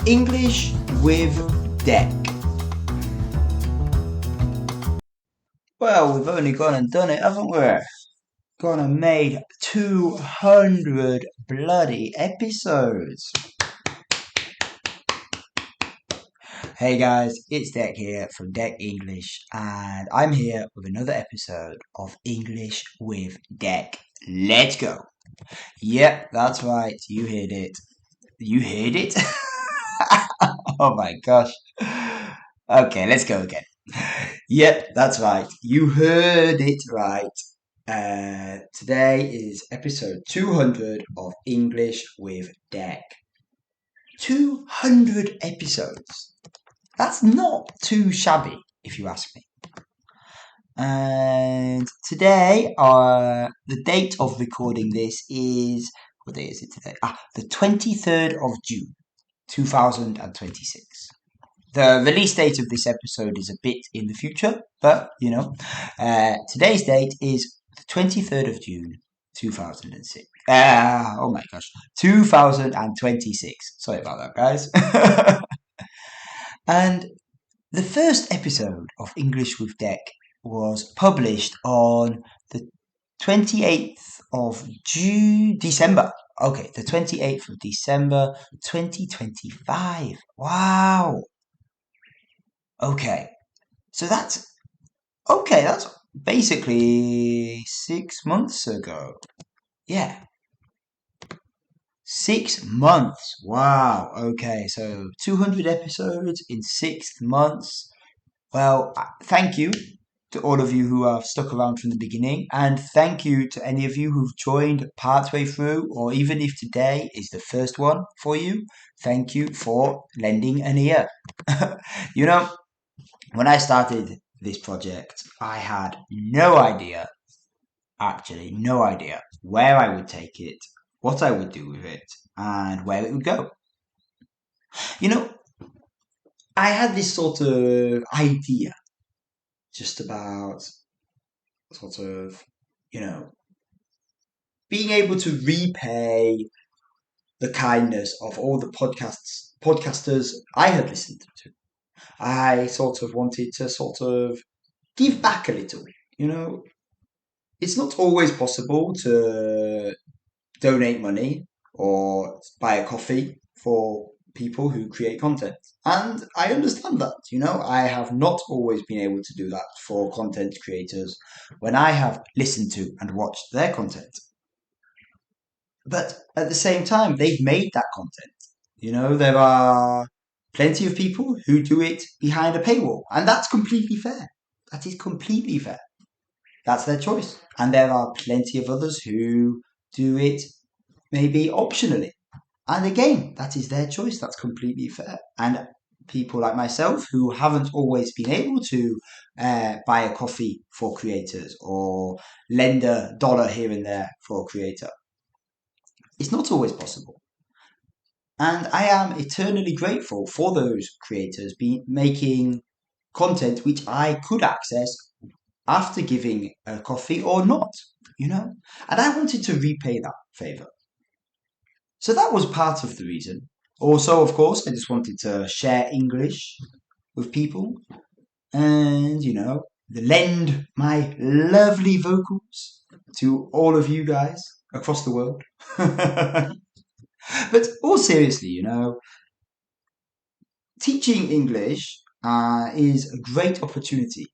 English with Deck. Well, we've only gone and done it, haven't we? Gone and made 200 bloody episodes. Hey guys, it's Deck here from Deck English, and I'm here with another episode of English with Deck. Let's go. Yep, that's right. You heard it. You heard it? Oh my gosh. Okay, let's go again. Yep, that's right. You heard it right. Today is episode 200 of English with Deck. 200 episodes. That's not too shabby, if you ask me. And today, the date of recording this is, what day is it today? The 23rd of June, 2026. The release date of this episode is a bit in the future, but, today's date is the 23rd of June, 2006. Oh my gosh, 2026. Sorry about that, guys. And the first episode of English with Deck was published on the 28th of December. Okay, the 28th of December, 2025. Wow. Okay, so that's basically 6 months ago. Yeah, 6 months. Wow. Okay, so 200 episodes in 6 months. Well, thank you to all of you who have stuck around from the beginning, and thank you to any of you who've joined partway through, or even if today is the first one for you. Thank you for lending an ear. You know, when I started this project, I had actually no idea where I would take it, what I would do with it, and where it would go. You know, I had this sort of idea just about sort of, being able to repay the kindness of all the podcasters I had listened to. I sort of wanted to sort of give back a little. It's not always possible to donate money or buy a coffee for people who create content. And I understand that, I have not always been able to do that for content creators when I have listened to and watched their content. But at the same time, they've made that content. There are plenty of people who do it behind a paywall, and that's completely fair. That is completely fair. That's their choice. And there are plenty of others who do it maybe optionally. And again, that is their choice. That's completely fair. And people like myself who haven't always been able to buy a coffee for creators or lend $1 here and there for a creator, it's not always possible. And I am eternally grateful for those creators making content which I could access after giving a coffee or not, And I wanted to repay that favor. So that was part of the reason. Also, of course, I just wanted to share English with people and, lend my lovely vocals to all of you guys across the world. But all seriously, teaching English is a great opportunity,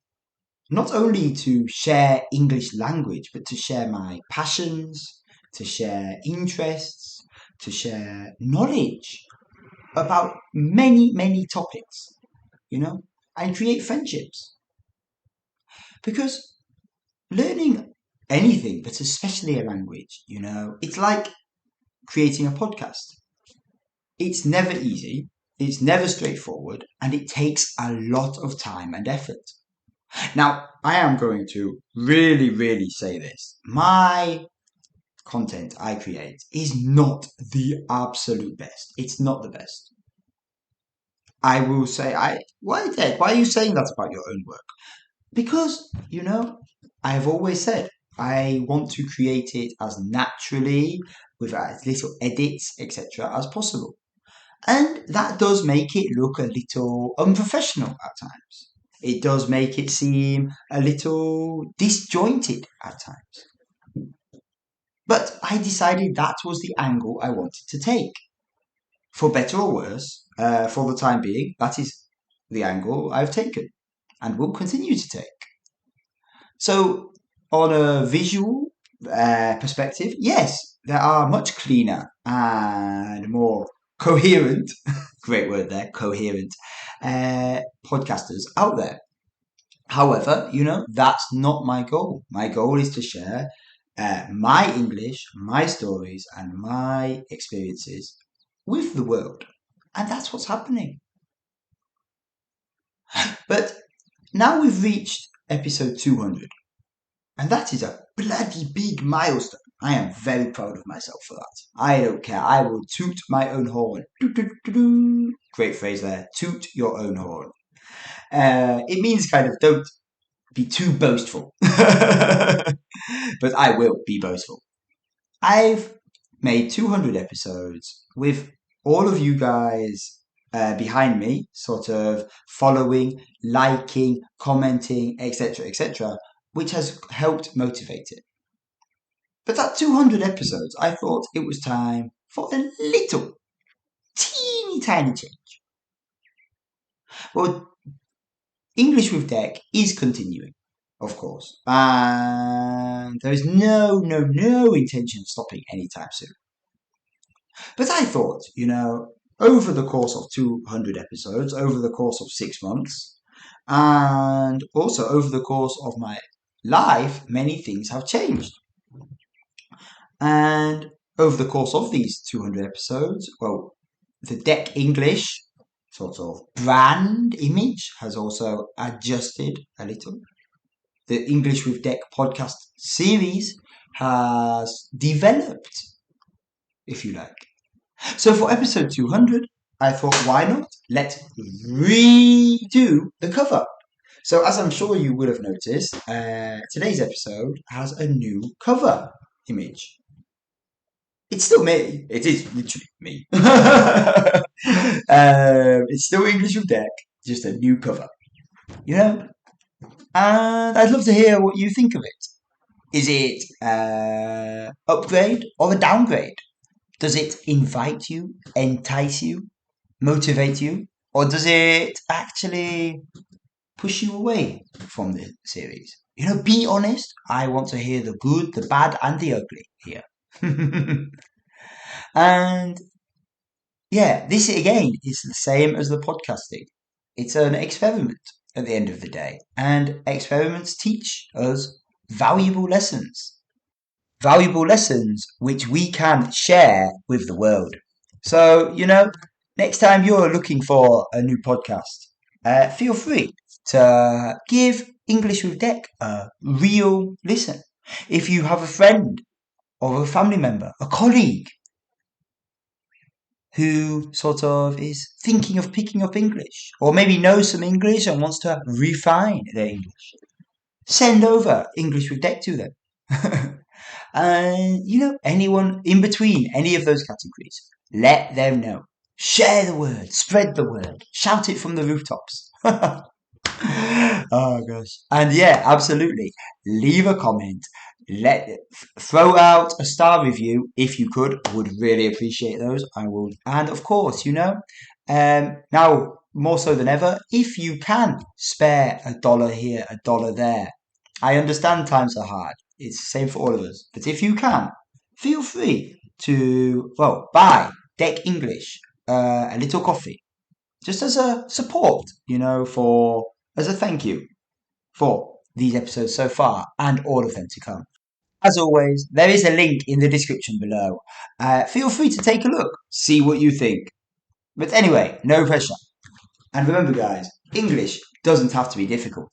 not only to share English language, but to share my passions, to share interests, to share knowledge about many, many topics, and create friendships. Because learning anything, but especially a language, it's like creating a podcast. It's never easy, it's never straightforward, and it takes a lot of time and effort. Now, I am going to really, really say this. My content I create is not the absolute best. It's not the best. I will say, why, Ted? Why are you saying that about your own work? Because, I've always said I want to create it as naturally, with as little edits, etc., as possible. And that does make it look a little unprofessional at times. It does make it seem a little disjointed at times. But I decided that was the angle I wanted to take. For better or worse, for the time being, that is the angle I've taken and will continue to take. So, on a visual perspective, yes, there are much cleaner and more coherent, great word there, coherent, podcasters out there. However, that's not my goal. My goal is to share my English, my stories, and my experiences with the world. And that's what's happening. But now we've reached episode 200. And that is a bloody big milestone. I am very proud of myself for that. I don't care. I will toot my own horn. Great phrase there. Toot your own horn. It means kind of don't be too boastful. But I will be boastful. I've made 200 episodes with all of you guys behind me, sort of following, liking, commenting, etc., which has helped motivate it. But at 200 episodes, I thought it was time for a little, teeny tiny change. Well, English with Deck is continuing, of course, and there is no intention of stopping anytime soon. But I thought, over the course of 200 episodes, over the course of 6 months, and also over the course of my life, many things have changed. And over the course of these 200 episodes, well, the Deck English sort of brand image has also adjusted a little. The English with Deck podcast series has developed, if you like. So for episode 200, I thought, why not? Let's redo the cover. So as I'm sure you would have noticed, today's episode has a new cover image. It's still me. It is literally me. It's still English with Deck, just a new cover. And I'd love to hear what you think of it. Is it upgrade or a downgrade? Does it invite you, entice you, motivate you, or does it actually push you away from the series? Be honest. I want to hear the good, the bad, and the ugly here. And yeah, this again is the same as the podcasting. It's an experiment at the end of the day, and experiments teach us valuable lessons. Valuable lessons which we can share with the world. So, next time you're looking for a new podcast, feel free to give English with Deck a real listen. If you have a friend or a family member, a colleague who sort of is thinking of picking up English, or maybe knows some English and wants to refine their English, send over English with Deck to them. And, anyone in between any of those categories, let them know. Share the word, spread the word, shout it from the rooftops. Oh, gosh. And yeah, absolutely. Leave a comment. Throw out a star review if you could. Would really appreciate those. I would. And of course, now more so than ever, if you can spare $1 here, $1 there. I understand times are hard. It's the same for all of us. But if you can, feel free to, buy Deck English a little coffee. Just as a support, as a thank you for these episodes so far and all of them to come. As always, there is a link in the description below. Feel free to take a look, see what you think. But anyway, no pressure. And remember, guys, English doesn't have to be difficult.